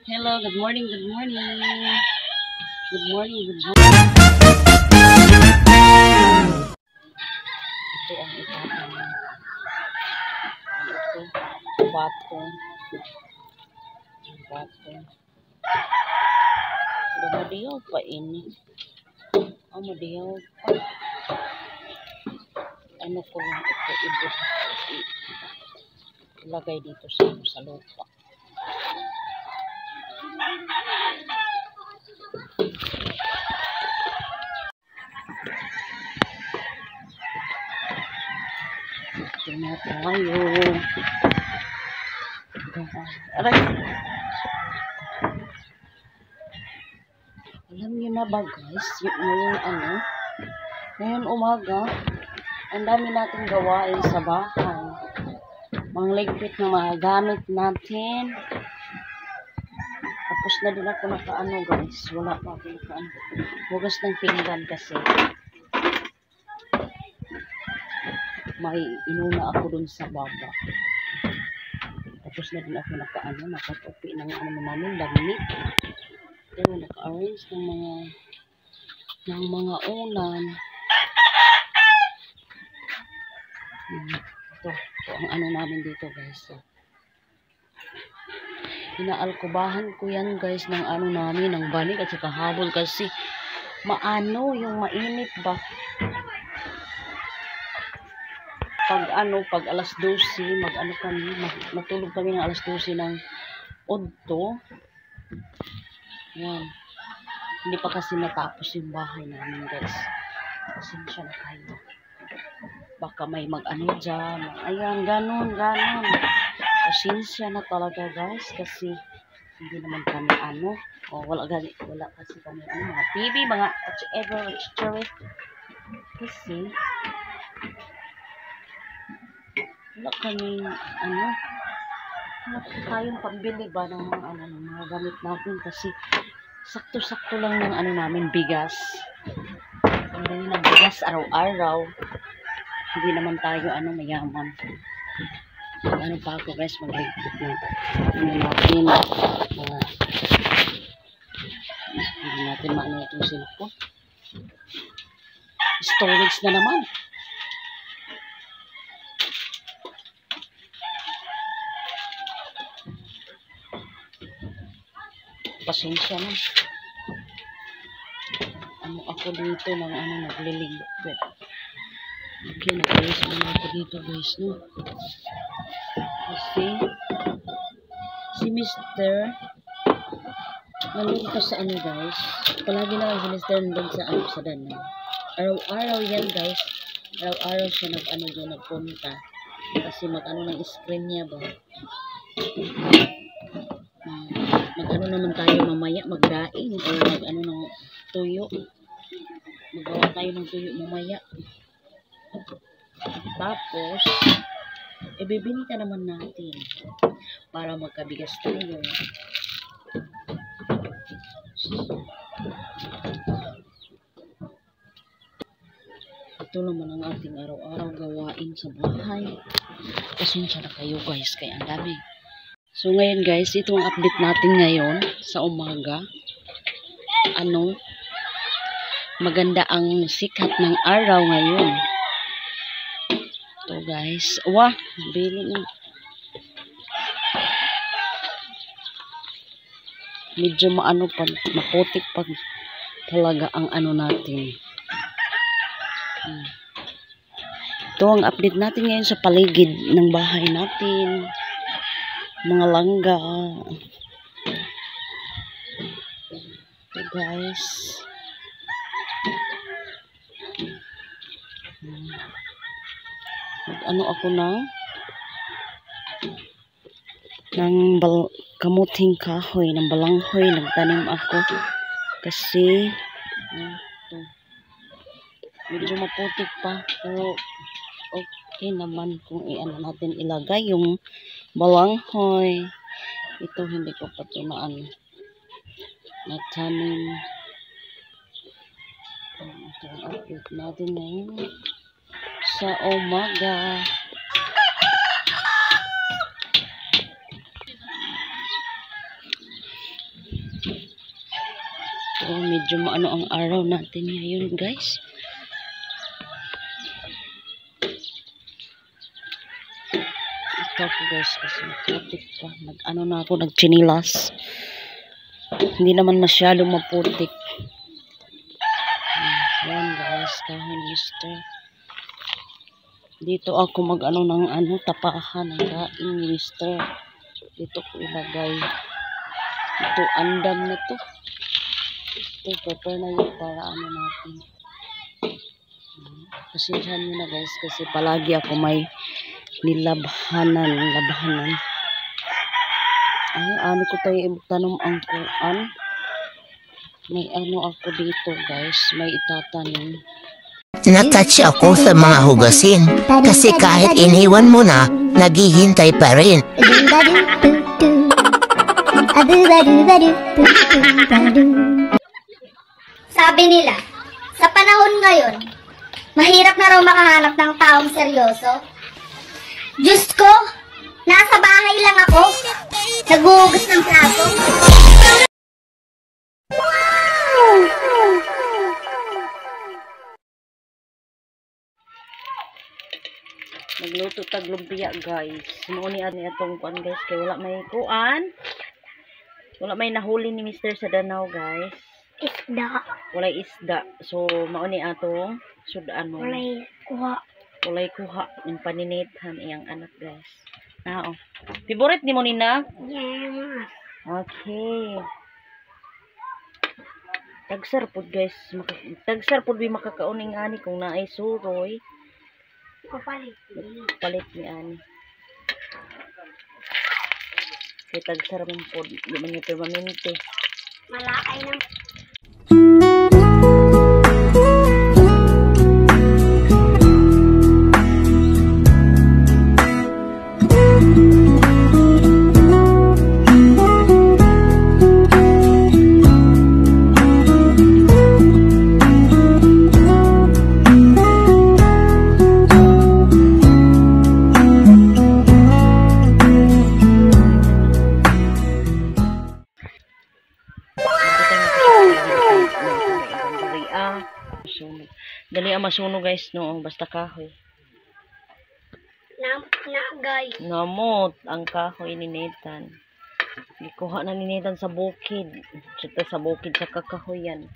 Hello, good morning, good morning. Good morning, good morning. Ito ang itatang. Ito, bato. Bato. Madiyaw pa ini. Madiyaw pa. Ano ko lang ito ibot. Ilagay dito sa lupa. Ito na tayo. Aray. Alam niyo na ba guys, ngayon umaga, ang dami nating gawain sa bahay. Mga ligpit na mga gamit natin. Tapos na din ako nakaano guys, wala pa ako nakaano. Hugas ng pinggan kasi. May inuna ako dun sa baba. Tapos na din ako nakaano, nakatupi ng namin, damit. Pero naka-arrange ng mga unan. Ito ang ano namin dito guys. Inaalkubahan ko yan guys ng ano namin, ng banig at saka habol kasi maano yung mainit ba. Pag alas 12, matulog kami ng alas 12 ng udto. Yan. Hindi pa kasi natapos yung bahay namin guys. Pasensya na kayo. Baka may mag-ano dyan. Ayan, ganun. Pasensya na talaga guys. Kasi hindi naman kami wala kasi kami mga TV, mga whatever. Kasi wala kami wala tayong pambili ba ng mga gamit natin kasi sakto-sakto lang ng namin bigas. Hindi na bigas araw-araw. Hindi naman tayo mayaman. Pa ako guys, magligpit na natin hindi natin maano itong cellphone. Storage na naman. Pasensya na. Ako dito ng nagliligpit. Okay, nag-ayos muna ako dito guys, no? Kasi si Mr. nandun pa sa guys. Palagi na lang si Mr. nandun sa dana. Araw-araw yan guys. Araw-araw siya nagpunta. Kasi ng screen niya ba. Naman tayo mamaya, magdaing o ng tuyo. Magawa tayo ng tuyo mamaya. Tapos ibibinta naman natin para magkabigas tayo. Ito naman ang ating araw-araw gawain sa bahay. Pasensya na kayo guys, kaya ang dami. So ngayon guys, ito ang update natin ngayon sa umaga. Maganda ang sikat ng araw ngayon. Ito guys. Wah, bili na. Medyo maputik pag talaga ang natin. Ito ang update natin ngayon sa paligid ng bahay natin. Mga langga. Ito guys. Ako ng kamuting kahoy, ng balanghoy, nagtanim ako. Kasi medyo maputik pa. Pero okay naman kung natin ilagay yung balanghoy. Ito hindi ko pa ito natanim. Ito ang update natin ngayon sa umaga. So, medyo maano ang araw natin ngayon, guys. Ito po, guys, kasi maputik pa. Nag-ano na ako, nagchinilas. Hindi naman masyadong maputik. Ayan, guys, kahon, mister. Dito ako mag-ano ng tapahan ng kain ni mister. Dito ko ilagay. Ito, andam na to. Ito, prepare na yun para ano natin. Pasensyahan nyo na, guys, kasi palagi ako may labhanan. Ay, ano ko tayo itanom ang kuan. May ano ako dito, guys, may itatanim. Natouch ako sa mga hugasin kasi kahit iniwan mo na, naghihintay pa rin. Sabi nila, sa panahon ngayon, mahirap na raw makahanap ng taong seryoso. Diyos ko, nasa bahay lang ako, naghuhugas ng plato. Nagluto tag lumpia, guys. Sinuunian niya itong kuan, guys, kaya wala may kuan. Wala may nahuli ni Mr. sa Danau, guys. Isda. Walay isda. So, mauni atong sudaan mo. Walay kuha. Walay kuha. Yung paninithan iyang anak, guys. Ah, oh. Favorite ni mo, Nina? Yes. Okay. Tagsar pod, guys. Tagsar pod bi makakauning ani kung naay suroy. Kapalit. Palit ni ani. Kay tagsar man pod, di man niya permanente. Malakay ng dali ang masuno, guys, no, basta kahoy. guys. Namot ang kahoy ninitan. Ikuha na ninitan sa bukid. Sa bukid sa kakahoyan.